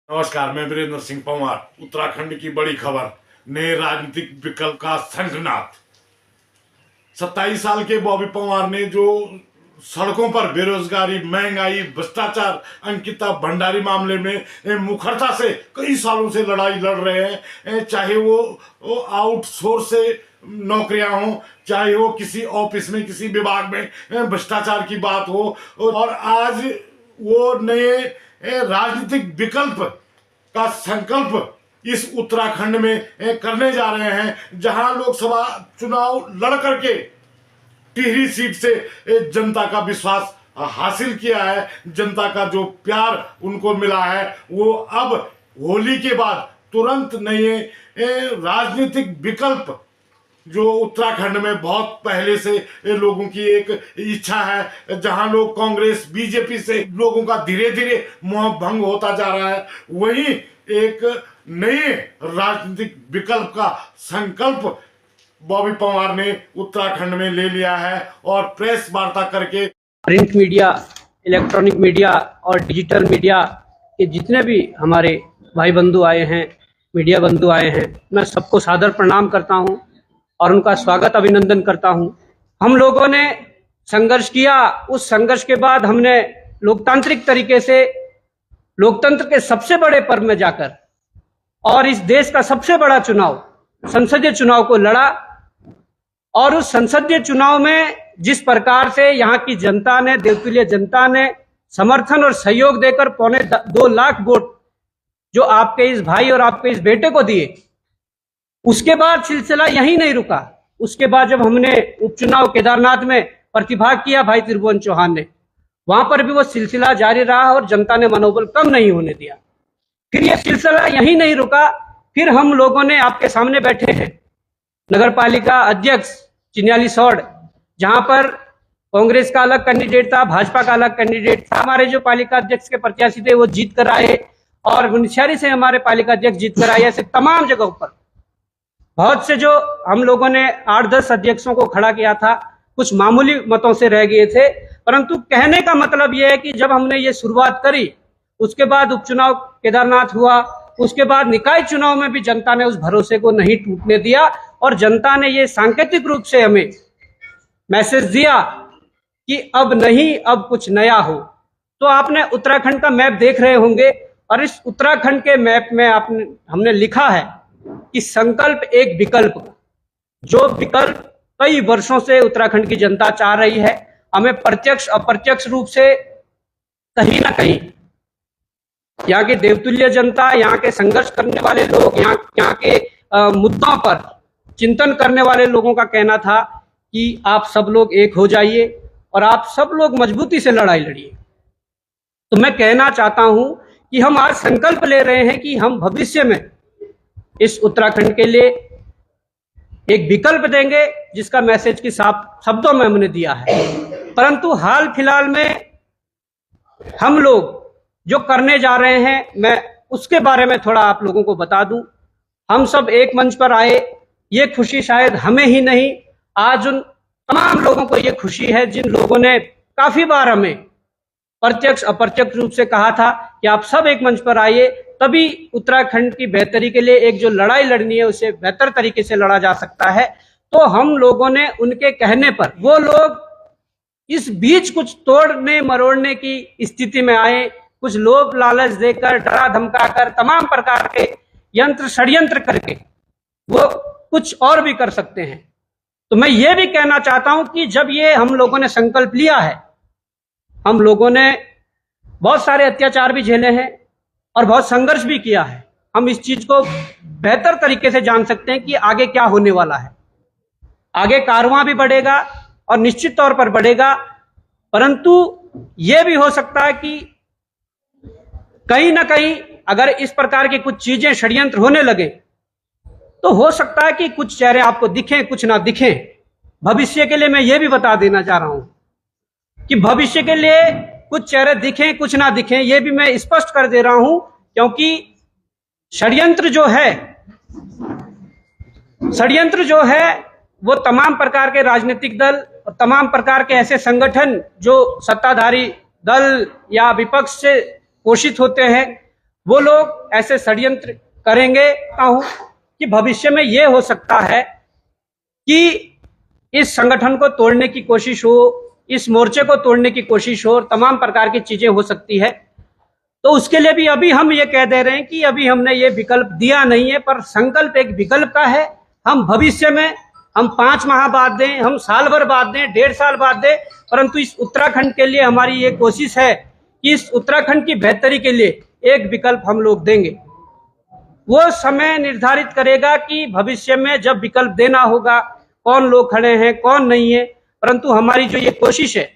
नमस्कार, मैं वीरेंद्र सिंह पंवार। उत्तराखंड की बड़ी खबर, नए राजनीतिक विकल्प का शंखनाद। 27 साल के बॉबी पंवार ने जो सड़कों पर बेरोजगारी, महंगाई, भ्रष्टाचार, अंकिता भंडारी मामले में मुखरता से कई सालों से लड़ाई लड़ रहे हैं। चाहे वो आउटसोर्स से नौकरियां हो, चाहे वो किसी ऑफिस में, किसी विभाग में भ्रष्टाचार की बात हो, और आज वो नए राजनीतिक विकल्प का संकल्प इस उत्तराखंड में करने जा रहे हैं, जहां लोकसभा चुनाव लड़ करके टिहरी सीट से जनता का विश्वास हासिल किया है। जनता का जो प्यार उनको मिला है, वो अब होली के बाद तुरंत नए राजनीतिक विकल्प, जो उत्तराखंड में बहुत पहले से लोगों की एक इच्छा है, जहां लोग कांग्रेस, बीजेपी से लोगों का धीरे धीरे मोह भंग होता जा रहा है, वहीं एक नए राजनीतिक विकल्प का संकल्प बॉबी पंवार ने उत्तराखंड में ले लिया है। और प्रेस वार्ता करके प्रिंट मीडिया, इलेक्ट्रॉनिक मीडिया और डिजिटल मीडिया के जितने भी हमारे भाई बंधु आए हैं, मीडिया बंधु आए हैं, मैं सबको सादर प्रणाम करता हूं और उनका स्वागत, अभिनंदन करता हूं। हम लोगों ने संघर्ष किया, उस संघर्ष के बाद हमने लोकतांत्रिक तरीके से लोकतंत्र के सबसे बड़े पर्व में जाकर और इस देश का सबसे बड़ा चुनाव, संसदीय चुनाव को लड़ा। और उस संसदीय चुनाव में जिस प्रकार से यहाँ की जनता ने, देवतुल्य जनता ने समर्थन और सहयोग देकर 2.25 लाख वोट जो आपके इस भाई और आपके इस बेटे को दिए, उसके बाद सिलसिला यहीं नहीं रुका। उसके बाद जब हमने उपचुनाव केदारनाथ में प्रतिभाग किया भाई त्रिभुवन चौहान ने, वहां पर भी वो सिलसिला जारी रहा और जनता ने मनोबल कम नहीं होने दिया। फिर ये सिलसिला यहीं नहीं रुका, फिर हम लोगों ने आपके सामने बैठे हैं नगर पालिका अध्यक्ष चिन्याली सौड़, जहां पर कांग्रेस का अलग कैंडिडेट था, भाजपा का अलग कैंडिडेट था। हमारे जो पालिका अध्यक्ष के प्रत्याशी थे वो जीत कर आए, और मुनस्यारी से हमारे पालिका अध्यक्ष जीत कर आए। ऐसे तमाम जगहों पर बहुत से जो हम लोगों ने 8-10 अध्यक्षों को खड़ा किया था, कुछ मामूली मतों से रह गए थे। परंतु कहने का मतलब यह है कि जब हमने ये शुरुआत करी, उसके बाद उपचुनाव केदारनाथ हुआ, उसके बाद निकाय चुनाव में भी जनता ने उस भरोसे को नहीं टूटने दिया, और जनता ने ये सांकेतिक रूप से हमें मैसेज दिया कि अब नहीं, अब कुछ नया हो। तो आपने उत्तराखंड का मैप देख रहे होंगे, और इस उत्तराखंड के मैप में हमने लिखा है कि संकल्प एक विकल्प, जो विकल्प कई वर्षों से उत्तराखंड की जनता चाह रही है। हमें प्रत्यक्ष अप्रत्यक्ष रूप से कहीं ना कहीं यहाँ के देवतुल्य जनता, यहाँ के संघर्ष करने वाले लोग, यहाँ के मुद्दों पर चिंतन करने वाले लोगों का कहना था कि आप सब लोग एक हो जाइए और आप सब लोग मजबूती से लड़ाई लड़िए। तो मैं कहना चाहता हूं कि हम आज संकल्प ले रहे हैं कि हम भविष्य में इस उत्तराखंड के लिए एक विकल्प देंगे, जिसका मैसेज की साफ शब्दों में हमने दिया है। परंतु हाल फिलहाल में हम लोग जो करने जा रहे हैं, मैं उसके बारे में थोड़ा आप लोगों को बता दूं। हम सब एक मंच पर आए, ये खुशी शायद हमें ही नहीं, आज उन तमाम लोगों को ये खुशी है जिन लोगों ने काफी बार हमें प्रत्यक्ष अप्रत्यक्ष रूप से कहा था कि आप सब एक मंच पर आइए, तभी उत्तराखंड की बेहतरी के लिए एक जो लड़ाई लड़नी है उसे बेहतर तरीके से लड़ा जा सकता है। तो हम लोगों ने उनके कहने पर, वो लोग इस बीच कुछ तोड़ने मरोड़ने की स्थिति में आए, कुछ लोभ लालच देकर, डरा धमकाकर, तमाम प्रकार के यंत्र षड्यंत्र करके वो कुछ और भी कर सकते हैं। तो मैं ये भी कहना चाहता हूं कि जब ये हम लोगों ने संकल्प लिया है, हम लोगों ने बहुत सारे अत्याचार भी झेले हैं और बहुत संघर्ष भी किया है। हम इस चीज को बेहतर तरीके से जान सकते हैं कि आगे क्या होने वाला है। आगे कारवां भी बढ़ेगा और निश्चित तौर पर बढ़ेगा, परंतु यह भी हो सकता है कि कहीं ना कहीं अगर इस प्रकार की कुछ चीजें षड्यंत्र होने लगे, तो हो सकता है कि कुछ चेहरे आपको दिखें, कुछ ना दिखें। भविष्य के लिए मैं ये भी बता देना चाह रहा हूं कि भविष्य के लिए कुछ चेहरे दिखें, कुछ ना दिखें, ये भी मैं स्पष्ट कर दे रहा हूं, क्योंकि षड्यंत्र जो है वो तमाम प्रकार के राजनीतिक दल और तमाम प्रकार के ऐसे संगठन जो सत्ताधारी दल या विपक्ष से पोषित होते हैं, वो लोग ऐसे षड्यंत्र करेंगे कि भविष्य में ये हो सकता है कि इस संगठन को तोड़ने की कोशिश हो, इस मोर्चे को तोड़ने की कोशिश हो और तमाम प्रकार की चीजें हो सकती है। तो उसके लिए भी अभी हम ये कह दे रहे हैं कि अभी हमने ये विकल्प दिया नहीं है, पर संकल्प एक विकल्प का है। हम भविष्य में हम 5 माह बाद दें, हम साल भर बाद दें, 1.5 साल बाद दें, परंतु इस उत्तराखंड के लिए हमारी ये कोशिश है कि इस उत्तराखंड की बेहतरी के लिए एक विकल्प हम लोग देंगे। वो समय निर्धारित करेगा कि भविष्य में जब विकल्प देना होगा कौन लोग खड़े हैं कौन नहीं है, परंतु हमारी जो ये कोशिश है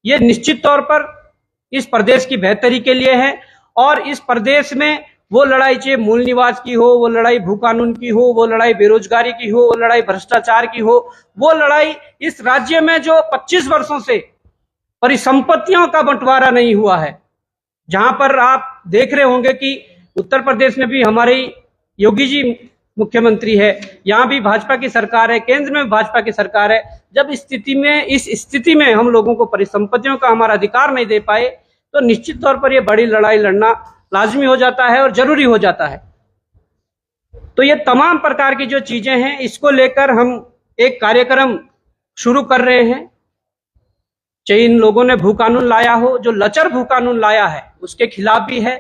ये निश्चित तौर पर इस प्रदेश की बेहतरी के लिए है। और इस प्रदेश में वो लड़ाई चाहे मूल निवास की हो, वो लड़ाई भू कानून की हो, वो लड़ाई बेरोजगारी की हो, वो लड़ाई भ्रष्टाचार की हो, वो लड़ाई इस राज्य में जो 25 वर्षों से परिसंपत्तियों का बंटवारा नहीं हुआ है, जहां पर आप देख रहे होंगे कि उत्तर प्रदेश में भी हमारे योगी जी मुख्यमंत्री है, यहाँ भी भाजपा की सरकार है, केंद्र में भाजपा की सरकार है। जब इस स्थिति में हम लोगों को परिसंपत्तियों का हमारा अधिकार नहीं दे पाए तो निश्चित तौर पर यह बड़ी लड़ाई लड़ना लाजमी हो जाता है और जरूरी हो जाता है। तो ये तमाम प्रकार की जो चीजें हैं इसको लेकर हम एक कार्यक्रम शुरू कर रहे हैं। चाहे इन लोगों ने भू कानून लाया हो, जो लचर भू कानून लाया है उसके खिलाफ भी है,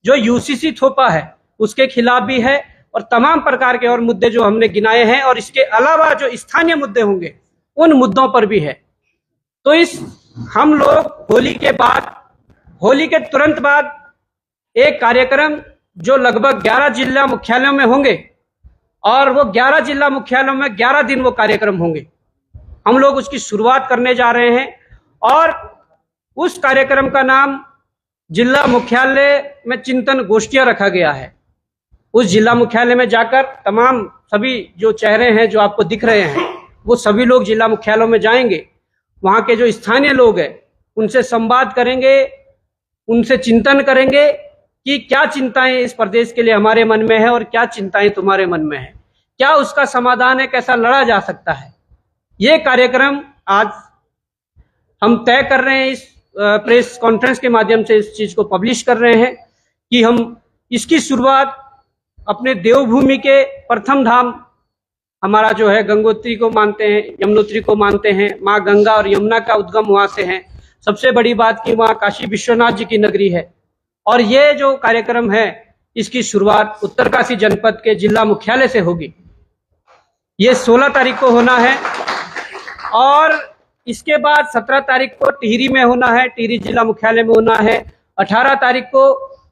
जो यूसीसी थोपा है उसके खिलाफ भी है, और तमाम प्रकार के और मुद्दे जो हमने गिनाए हैं, और इसके अलावा जो स्थानीय मुद्दे होंगे उन मुद्दों पर भी है। तो हम लोग होली के तुरंत बाद एक कार्यक्रम जो लगभग 11 जिला मुख्यालयों में होंगे, और वो 11 जिला मुख्यालयों में 11 दिन वो कार्यक्रम होंगे, हम लोग उसकी शुरुआत करने जा रहे हैं। और उस कार्यक्रम का नाम जिला मुख्यालय में चिंतन गोष्ठियां रखा गया है। उस जिला मुख्यालय में जाकर तमाम सभी जो चेहरे हैं जो आपको दिख रहे हैं वो सभी लोग जिला मुख्यालयों में जाएंगे, वहां के जो स्थानीय लोग हैं उनसे संवाद करेंगे, उनसे चिंतन करेंगे कि क्या चिंताएं इस प्रदेश के लिए हमारे मन में है और क्या चिंताएं तुम्हारे मन में है, क्या उसका समाधान है, कैसा लड़ा जा सकता है। ये कार्यक्रम आज हम तय कर रहे हैं, इस प्रेस कॉन्फ्रेंस के माध्यम से इस चीज को पब्लिश कर रहे हैं कि हम इसकी शुरुआत अपने देवभूमि के प्रथम धाम हमारा जो है गंगोत्री को मानते हैं, यमुनोत्री को मानते हैं, माँ गंगा और यमुना का उद्गम वहां से है। सबसे बड़ी बात कि वहाँ काशी विश्वनाथ जी की नगरी है। और ये जो कार्यक्रम है इसकी शुरुआत उत्तरकाशी जनपद के जिला मुख्यालय से होगी। ये 16 तारीख को होना है, और इसके बाद 17 तारीख को टिहरी में होना है, टिहरी जिला मुख्यालय में होना है। 18 तारीख को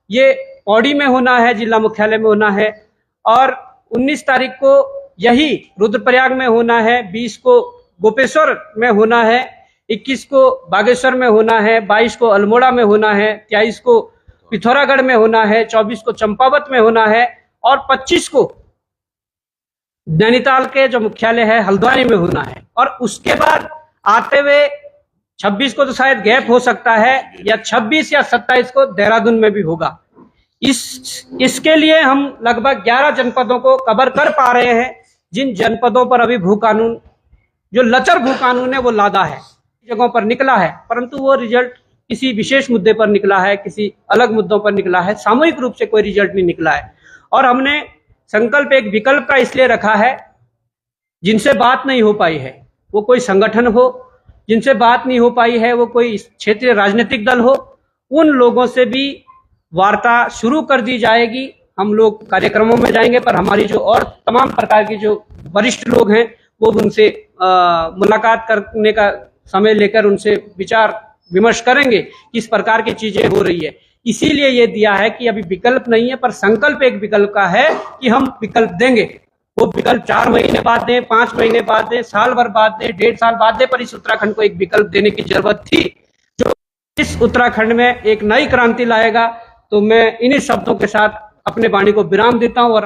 ये पौड़ी में होना है, जिला मुख्यालय में होना है। और 19 तारीख को यही रुद्रप्रयाग में होना है, 20 को गोपेश्वर में होना है, 21 को बागेश्वर में होना है, 22 को अल्मोड़ा में होना है, 23 को पिथौरागढ़ में होना है, 24 को चंपावत में होना है, और 25 को नैनीताल के जो मुख्यालय है हल्द्वानी में होना है। और उसके बाद आते हुए 26 को तो शायद गैप हो सकता है, या 26 या 27 को देहरादून में भी होगा। इसके लिए हम लगभग 11 जनपदों को कवर कर पा रहे हैं, जिन जनपदों पर अभी भू कानून जो लचर भू कानून है वो लादा है, जगहों पर निकला है, परंतु वो रिजल्ट किसी विशेष मुद्दे पर निकला है, किसी अलग मुद्दों पर निकला है, सामूहिक रूप से कोई रिजल्ट नहीं निकला है। और हमने संकल्प एक विकल्प का इसलिए रखा है, जिनसे बात नहीं हो पाई है, वो कोई संगठन हो, जिनसे बात नहीं हो पाई है वो कोई क्षेत्रीय राजनीतिक दल हो, उन लोगों से भी वार्ता शुरू कर दी जाएगी। हम लोग कार्यक्रमों में जाएंगे, पर हमारी जो और तमाम प्रकार की जो वरिष्ठ लोग हैं वो उनसे मुलाकात करने का समय लेकर उनसे विचार विमर्श करेंगे किस प्रकार की चीजें हो रही है। इसीलिए ये दिया है कि अभी विकल्प नहीं है, पर संकल्प एक विकल्प का है कि हम विकल्प देंगे। वो विकल्प 4 महीने बाद दें, 5 महीने बाद दें, साल भर बाद दें, 1.5 साल बाद दें, पर इस उत्तराखंड को एक विकल्प देने की जरूरत थी जो इस उत्तराखंड में एक नई क्रांति लाएगा। तो मैं इन्हीं शब्दों के साथ अपने वाणी को विराम देता हूं और